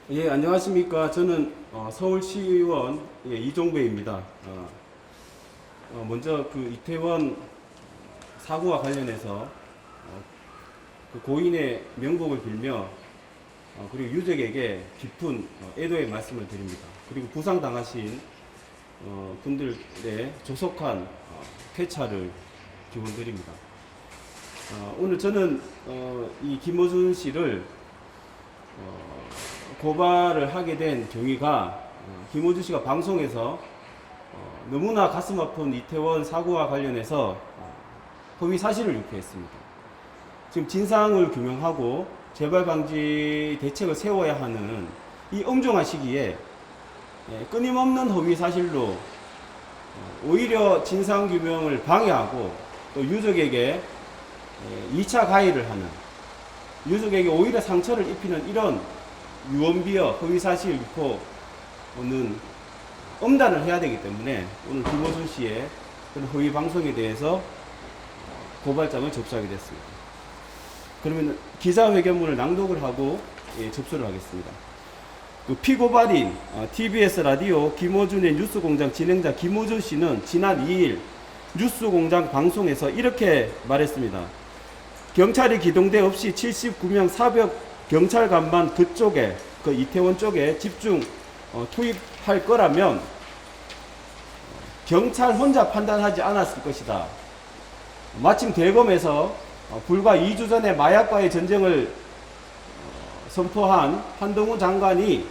예, 안녕하십니까. 저는 서울시의원 이종배입니다. 먼저 그 이태원 사고와 관련해서 그 고인의 명복을 빌며 그리고 유족에게 깊은 애도의 말씀을 드립니다. 그리고 부상당하신 분들의 조속한 쾌차를 기원드립니다. 오늘 저는 이 김어준 씨를 고발을 하게 된 경위가 김어준 씨가 방송에서 너무나 가슴 아픈 이태원 사고와 관련해서 허위 사실을 유포했습니다. 지금 진상을 규명하고 재발 방지 대책을 세워야 하는 이 엄중한 시기에 끊임없는 허위 사실로 오히려 진상 규명을 방해하고 또 유족에게 2차 가해를 하는, 유족에게 오히려 상처를 입히는 이런 유언비어 허위사실 유포는 엄단을 해야 되기 때문에 오늘 김어준 씨의 그런 허위 방송에 대해서 고발장을 접수하게 됐습니다. 그러면 기자회견문을 낭독을 하고 접수를 하겠습니다. 그 피고발인 TBS 라디오 김어준의 뉴스공장 진행자 김어준 씨는 지난 2일 뉴스공장 방송에서 이렇게 말했습니다. 경찰이 기동대 없이 79명 사벽 경찰관만 그쪽에, 그 이태원 쪽에 집중 투입할 거라면 경찰 혼자 판단하지 않았을 것이다. 마침 대검에서 불과 2주 전에 마약과의 전쟁을 선포한 한동훈 장관이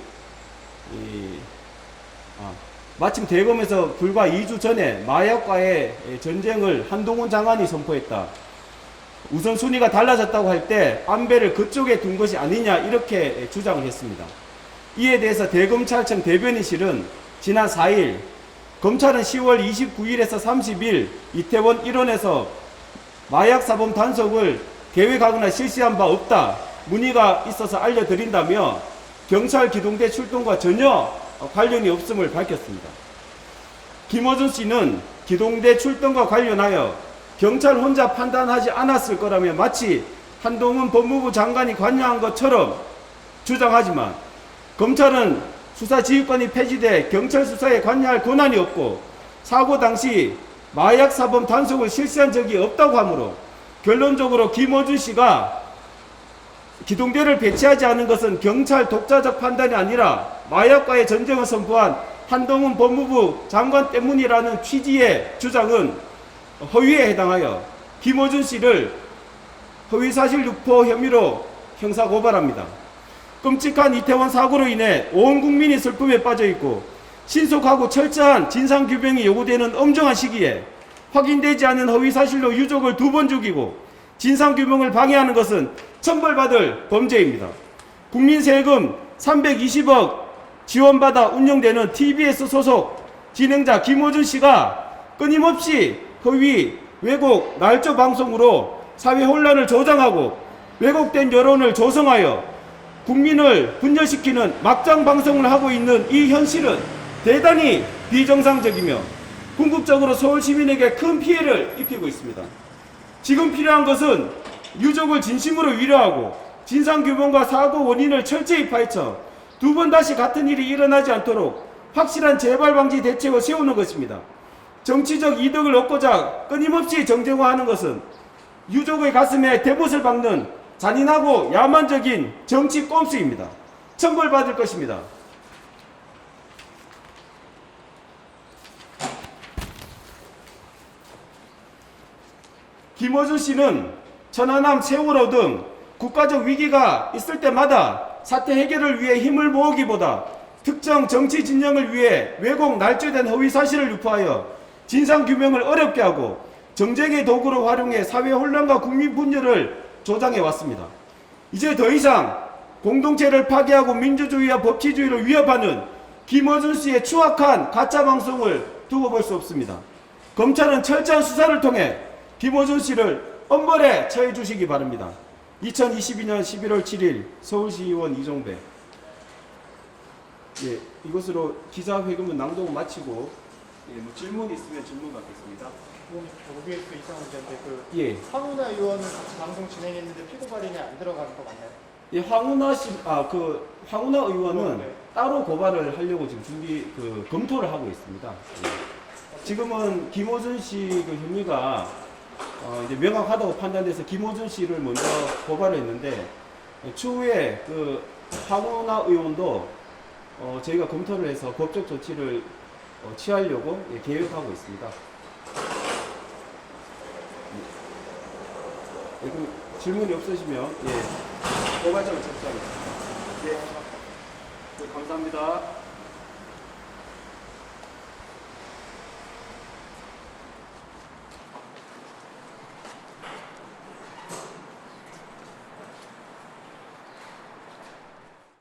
마침 대검에서 불과 2주 전에 마약과의 전쟁을 한동훈 장관이 선포했다. 우선순위가 달라졌다고 할 때 안배를 그쪽에 둔 것이 아니냐 이렇게 주장을 했습니다. 이에 대해서 대검찰청 대변인실은 지난 4일 검찰은 10월 29일에서 30일 이태원 일원에서 마약사범 단속을 계획하거나 실시한 바 없다. 문의가 있어서 알려드린다며 경찰 기동대 출동과 전혀 관련이 없음을 밝혔습니다. 김어준 씨는 기동대 출동과 관련하여 경찰 혼자 판단하지 않았을 거라며 마치 한동훈 법무부 장관이 관여한 것처럼 주장하지만 검찰은 수사지휘권이 폐지돼 경찰 수사에 관여할 권한이 없고 사고 당시 마약사범 단속을 실시한 적이 없다고 하므로 결론적으로 김어준 씨가 기동대를 배치하지 않은 것은 경찰 독자적 판단이 아니라 마약과의 전쟁을 선포한 한동훈 법무부 장관 때문이라는 취지의 주장은 허위에 해당하여 김어준 씨를 허위사실 유포 혐의로 형사고발합니다. 끔찍한 이태원 사고로 인해 온 국민이 슬픔에 빠져있고 신속하고 철저한 진상규명이 요구되는 엄정한 시기에 확인되지 않은 허위사실로 유족을 2번 죽이고 진상규명을 방해하는 것은 처벌받을 범죄입니다. 국민 세금 320억 지원받아 운영되는 TBS 소속 진행자 김어준 씨가 끊임없이 허위, 왜곡, 날조 방송으로 사회 혼란을 조장하고 왜곡된 여론을 조성하여 국민을 분열시키는 막장 방송을 하고 있는 이 현실은 대단히 비정상적이며 궁극적으로 서울 시민에게 큰 피해를 입히고 있습니다. 지금 필요한 것은 유족을 진심으로 위로하고 진상규명과 사고 원인을 철저히 파헤쳐 2번 다시 같은 일이 일어나지 않도록 확실한 재발방지 대책을 세우는 것입니다. 정치적 이득을 얻고자 끊임없이 정쟁화하는 것은 유족의 가슴에 대못을 박는 잔인하고 야만적인 정치 꼼수입니다. 처벌받을 것입니다. 김어준 씨는 천안함, 세월호 등 국가적 위기가 있을 때마다 사태 해결을 위해 힘을 모으기보다 특정 정치 진영을 위해 왜곡 날조된 허위 사실을 유포하여 진상규명을 어렵게 하고 정쟁의 도구로 활용해 사회 혼란과 국민 분열을 조장해 왔습니다. 이제 더 이상 공동체를 파괴하고 민주주의와 법치주의를 위협하는 김어준 씨의 추악한 가짜방송을 두고 볼 수 없습니다. 검찰은 철저한 수사를 통해 김어준 씨를 엄벌에 처해 주시기 바랍니다. 2022년 11월 7일 서울시의원 이종배. 이것으로 기자회견문 낭독을 마치고 뭐 질문 있으면 질문 받겠습니다. OBS 이상훈 기자인데 선우나 의원은 같이 방송 진행했는데 피고발인에 안 들어가는 거 맞나요? 이 황운하 씨, 황운하 의원은 네. 따로 고발을 하려고 지금 검토를 하고 있습니다. 예. 지금은 김호준 씨 그 혐의가 이제 명확하다고 판단돼서 김호준 씨를 먼저 고발을 했는데 추후에 그 황운하 의원도 저희가 검토를 해서 법적 조치를 취하려고 계획하고 있습니다. 그럼 질문이 없으시면 고발장을 접수하겠습니다. 네, 감사합니다.